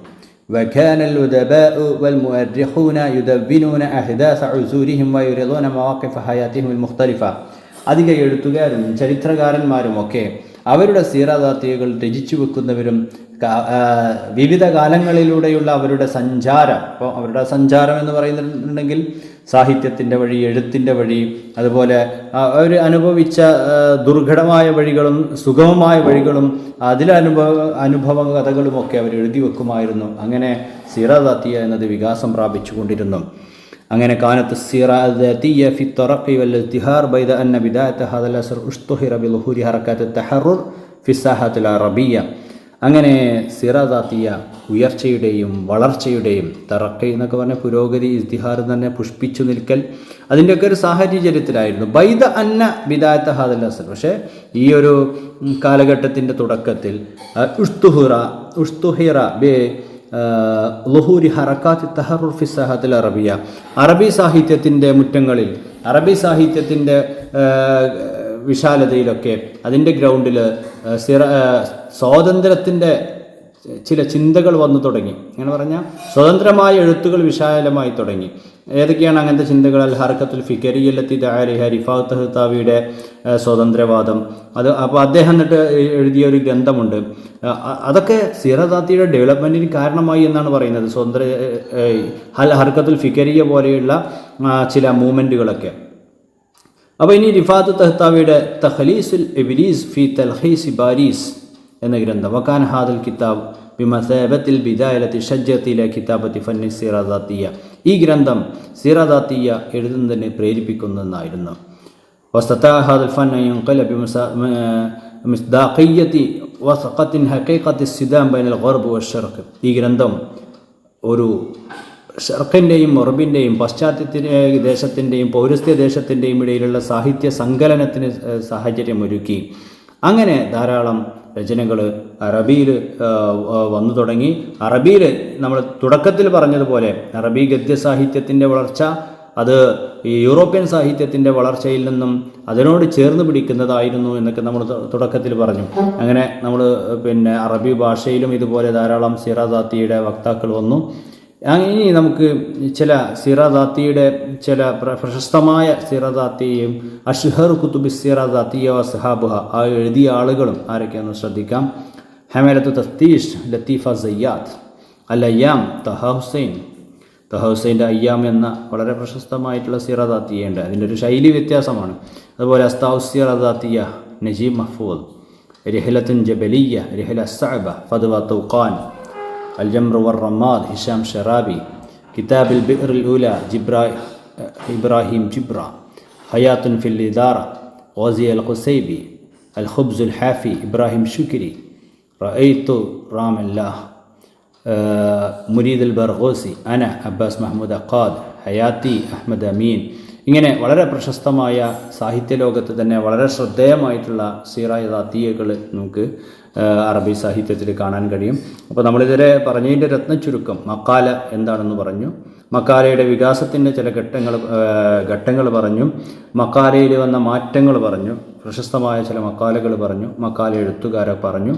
വകാനൽ ഉദബാഉ വൽ മുഅർരിഖൂന യുദവ്വിനൂന അഹ്ദാസ ഉസൂരിഹിം വയുരിദൂന മവാഖിഫ ഹയാതിഹിം അൽ മുഖ്തലിഫ, അധിക എഴുത്തുകാരും ചരിത്രകാരന്മാരുമൊക്കെ അവരുടെ സീറദാത്തിയകൾ രചിച്ചു വെക്കുന്നവരും വിവിധ കാലങ്ങളിലൂടെയുള്ള അവരുടെ സഞ്ചാരം, അപ്പോൾ അവരുടെ സഞ്ചാരം എന്ന് പറയുന്നുണ്ടെങ്കിൽ സാഹിത്യത്തിൻ്റെ വഴി, എഴുത്തിൻ്റെ വഴി, അതുപോലെ അവർ അനുഭവിച്ച ദുർഘടമായ വഴികളും സുഗമമായ വഴികളും അനുഭവ കഥകളുമൊക്കെ അവർ എഴുതി വെക്കുമായിരുന്നു. അങ്ങനെ സീറദാത്തിയ എന്നത് വികാസം പ്രാപിച്ചുകൊണ്ടിരുന്നു. അങ്ങനെ കാനത്ത് സീറദാത്തിയ ഫി തറഖി വൽ ഇസ്തിഹാർ ബൈദ അന്ന ബിദായത ഹാദൽ അസ്ർ ഉസ്തുഹിറ ബിളുഹൂരി ഹറകാത്ത് തഹറുർ ഫി സാഹത്തുൽ അറബിയ്യ. അങ്ങനെ സീറദാത്തിയ ഉയർച്ചയുടെയും വളർച്ചയുടെയും, തറഖി എന്നൊക്കെ പറഞ്ഞ പുരോഗതി, ഇസ്തിഹാർ തന്നെ പുഷ്പിച്ചു നിൽക്കൽ, അതിൻ്റെയൊക്കെ ഒരു സാഹചര്യത്തിലായിരുന്നു. ബൈദ അന്ന ബിദായത ഹാദൽ അസ്ർ, പക്ഷേ ഈ ഒരു കാലഘട്ടത്തിൻ്റെ തുടക്കത്തിൽ ഉസ്തുഹിറ ബി ളുഹൂരി ഹറക്കാത്ത് തഹറുർ ഫി സാഹത്തുൽ അറബിയ, അറബി സാഹിത്യത്തിൻ്റെ മുറ്റങ്ങളിൽ, അറബി സാഹിത്യത്തിൻ്റെ വിശാലതയിലൊക്കെ, അതിൻ്റെ ഗ്രൗണ്ടിൽ സ്വാതന്ത്ര്യത്തിൻ്റെ ചില ചിന്തകൾ വന്നു തുടങ്ങി. അങ്ങനെ പറഞ്ഞാൽ സ്വതന്ത്രമായ എഴുത്തുകൾ വിശാലമായി തുടങ്ങി. ഏതൊക്കെയാണ് അങ്ങനത്തെ ചിന്തകൾ? അൽ ഹർക്കത്തുൽ ഫിക്രിയ്യല്ലത്തി ദഅ അലൈഹ റിഫാഅത്ത് തഹ്താവിയുടെ സ്വതന്ത്രവാദം, അത് അപ്പോൾ അദ്ദേഹം എന്നിട്ട് എഴുതിയ ഒരു ഗ്രന്ഥമുണ്ട്. അതൊക്കെ സീറദാത്തിയുടെ ഡെവലപ്മെൻറ്റിന് കാരണമായി എന്നാണ് പറയുന്നത്. അൽ ഹർക്കത്തുൽ ഫിക്രിയ്യ പോലെയുള്ള ചില മൂവ്മെൻറ്റുകളൊക്കെ. അപ്പോൾ ഇനി റിഫാഅത്ത് തഹ്താവിയുടെ തഖ്ലീസുൽ ഇബ്ലീസ് ഫി തൽഖീസ് ബാരീസ് എന്ന ഗ്രന്ഥം, വകാന ഹാദൽ കിതാബ് ബിമസാബത്തിൽ ബിദായലത്തി ഷജ്ജത്തി ഇലാ കിതാബത്തി ഫന്നി സീറദാത്തിയ, ഈ ഗ്രന്ഥം സീറദാത്തിയ എഴുതുന്നതിനെ പ്രേരിപ്പിക്കുന്നതെന്നായിരുന്നു. വസ്തതാഅ ഹാദൽ ഫൻ അൻ യൻഖല ബിമിസ്ദാഖിയ്യത്തി വസഖത്തിൻ ഹഖീഖത്തി സിദാം ബൈനൽ ഗർബ് വശർഖ്, ഈ ഗ്രന്ഥം ഒരു ഷർഖിൻ്റെയും മൊറബിൻ്റെയും പാശ്ചാത്യ ദേശത്തിൻ്റെയും പൗരസ്ത്യ ദേശത്തിൻ്റെയും ഇടയിലുള്ള സാഹിത്യ സങ്കലനത്തിന് സാഹചര്യമൊരുക്കി. അങ്ങനെ ധാരാളം രചനകൾ അറബിയിൽ വന്നു തുടങ്ങി. അറബിയിൽ നമ്മൾ തുടക്കത്തിൽ പറഞ്ഞതുപോലെ അറബി ഗദ്യ സാഹിത്യത്തിൻ്റെ വളർച്ച അത് ഈ യൂറോപ്യൻ സാഹിത്യത്തിൻ്റെ വളർച്ചയിൽ നിന്നും അതിനോട് ചേർന്ന് പിടിക്കുന്നതായിരുന്നു എന്നൊക്കെ നമ്മൾ തുടക്കത്തിൽ പറഞ്ഞു. അങ്ങനെ നമ്മൾ അറബി ഭാഷയിലും ഇതുപോലെ ധാരാളം സീറദാത്തിയുടെ വക്താക്കൾ വന്നു. ഇനി നമുക്ക് ചില സീറദാത്തിയുടെ ചില പ്രശസ്തമായ സീറദാത്തിയും അഷ്ഹർ കുത്തുബി സീറദാത്തിയ വസ്ഹാബുഹ, ആ എഴുതിയ ആളുകളും ആരൊക്കെയാണെന്ന് ശ്രദ്ധിക്കാം. ഹമലത്തു തഫ്തീഷ് ലത്തീഫ സയ്യാദ്, അൽ അയ്യാം തഹ ഹുസൈൻ്റെ അയ്യാം എന്ന വളരെ പ്രശസ്തമായിട്ടുള്ള സീറദാത്തിയുണ്ട്. അതിൻ്റെ ഒരു ശൈലി വ്യത്യാസമാണ്. അതുപോലെ അസ്താഉ സീറദാത്തിയ നജീബ് മഹ്ഫൂദ്, റിഹ്ലത്തുൻ ജബലിയ, റിഹ്ല അസ്സഅബ ഫദ്വ തൗഖാൻ, الجمر والرماد هشام شرابي، كتاب البئر الأولى إبراهيم جبرا، حياة في الإدارة غازي القسيبي، الخبز الحافي إبراهيم شكري، رأيت رام الله، مريد البرغوثي، أنا عباس محمود عقاد، حياتي أحمد أمين، ഇങ്ങനെ വളരെ പ്രശസ്തമായ സാഹിത്യ ലോകത്ത് തന്നെ വളരെ ശ്രദ്ധേയമായിട്ടുള്ള സീറ ദാത്തിയകൾ നമുക്ക് അറബി സാഹിത്യത്തിൽ കാണാൻ കഴിയും. അപ്പോൾ നമ്മളിതുവരെ പറഞ്ഞതിൻ്റെ രത്നച്ചുരുക്കം മക്കാല എന്താണെന്ന് പറഞ്ഞു, മക്കാലയുടെ വികാസത്തിൻ്റെ ചില ഘട്ടങ്ങൾ പറഞ്ഞു, മക്കാലയിൽ വന്ന മാറ്റങ്ങൾ പറഞ്ഞു, പ്രശസ്തമായ ചില മക്കാലകൾ പറഞ്ഞു, മക്കാല എഴുത്തുകാരെ പറഞ്ഞു.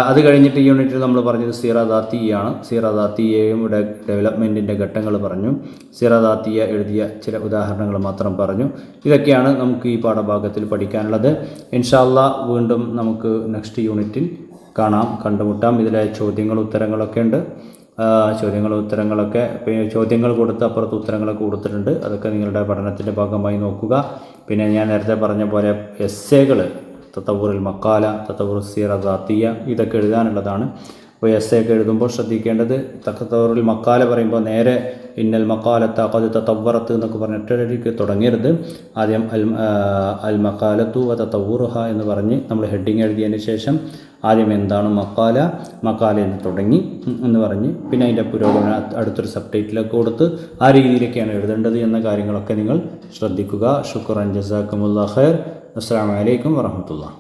അത് കഴിഞ്ഞിട്ട് ഈ യൂണിറ്റിൽ നമ്മൾ പറഞ്ഞത് സീറ ദാത്തിയാണ്. സീറ ദാത്തിയയുടെ ഡെവലപ്മെൻറ്റിൻ്റെ ഘട്ടങ്ങൾ പറഞ്ഞു, സീറ ദാത്തിയ എഴുതിയ ചില ഉദാഹരണങ്ങൾ മാത്രം പറഞ്ഞു. ഇതൊക്കെയാണ് നമുക്ക് ഈ പാഠഭാഗത്തിൽ പഠിക്കാനുള്ളത്. ഇൻഷാ അല്ലാഹ് വീണ്ടും നമുക്ക് നെക്സ്റ്റ് യൂണിറ്റിൽ കണ്ടുമുട്ടാം. ഇതിലെ ഉത്തരങ്ങളൊക്കെ ഉണ്ട്. ചോദ്യങ്ങൾ കൊടുത്ത് അപ്പുറത്ത് ഉത്തരങ്ങളൊക്കെ കൊടുത്തിട്ടുണ്ട്. അതൊക്കെ നിങ്ങളുടെ പഠനത്തിൻ്റെ ഭാഗമായി നോക്കുക. പിന്നെ ഞാൻ നേരത്തെ പറഞ്ഞ പോലെ എസ്സേകൾ, തതവ്വുറുൽ മക്കാല, തതവ്വുറു സീറ ദാത്തിയ, ഇതൊക്കെ എഴുതാനുള്ളതാണ്. അപ്പോൾ എസ്സേയൊക്കെ എഴുതുമ്പോൾ ശ്രദ്ധിക്കേണ്ടത്, തതവ്വുറുൽ മക്കാല പറയുമ്പോൾ നേരെ ഇന്നൽ മക്കാലത്ത ഖദ് തതവ്വറത്ത് എന്നൊക്കെ പറഞ്ഞിട്ട് തുടങ്ങരുത്. ആദ്യം അൽ മക്കാലത്തു വ തതവ്വുറുഹ എന്ന് പറഞ്ഞ് നമ്മൾ ഹെഡിങ് എഴുതിയതിന് ശേഷം ആദ്യം എന്താണ് മക്കാല എന്ന് തുടങ്ങി എന്ന് പറഞ്ഞ് പിന്നെ അതിൻ്റെ പുരോഗമനം അടുത്തൊരു സബ് ടൈറ്റിലൊക്കെ കൊടുത്ത് ആ രീതിയിലൊക്കെയാണ് എഴുതേണ്ടത് എന്ന കാര്യങ്ങളൊക്കെ നിങ്ങൾ ശ്രദ്ധിക്കുക. ശുക്രൻ, ജസാക്കുമുല്ലാഹ് ഖൈർ. അസ്സലാമു അലൈക്കും വറഹ്മത്തുള്ളാഹി.